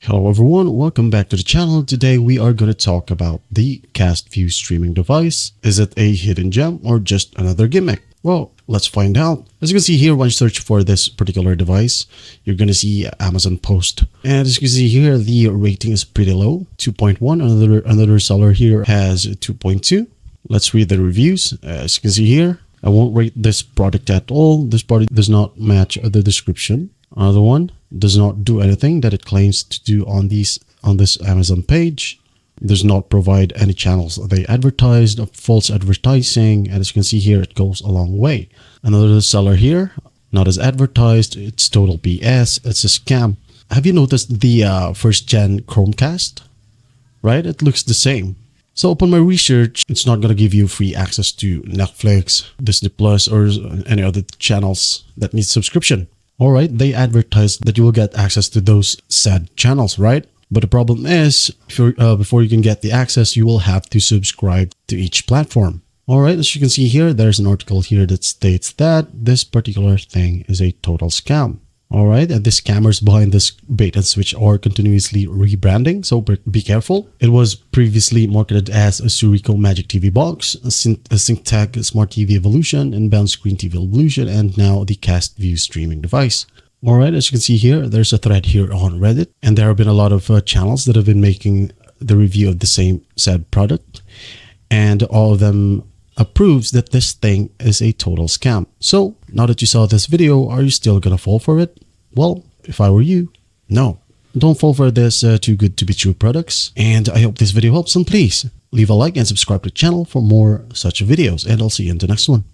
Hello everyone, welcome back to the channel. Today we are going to talk about the CastView streaming device. Is it a hidden gem or just another gimmick? Well, let's find out. As you can see here, when you search for this particular device, you're going to see Amazon post. And as you can see here, the rating is pretty low, 2.1. Another seller here has 2.2. Let's read the reviews. As you can see here, I won't rate this product at all. This product does not match the description. Another one does not do anything that it claims to do on this Amazon page. Does not provide any channels they advertised, false advertising, and as you can see here, it goes a long way. Another seller here, not as advertised, it's total BS, it's a scam. Have you noticed the first gen Chromecast? Right, it looks the same. So upon my research, it's not going to give you free access to Netflix, Disney Plus, or any other channels that need subscription. All right, they advertise that you will get access to those said channels, right? But the problem is, before you can get the access, you will have to subscribe to each platform. All right, as you can see here, there's an article here that states that this particular thing is a total scam. All right, and the scammers behind this bait and switch are continuously rebranding, so be careful. It was previously marketed as a Surico Magic TV Box, a SyncTech Smart TV Evolution, Inbound Screen TV Evolution, and now the CastView streaming device. All right, as you can see here, there's a thread here on Reddit, and there have been a lot of channels that have been making the review of the same said product, and all of them approves that this thing is a total scam. So now that you saw this video, are you still gonna fall for it? Well, if I were you, no. Don't fall for this too good to be true products. And I hope this video helps, and please leave a like and subscribe to the channel for more such videos, and I'll see you in the next one.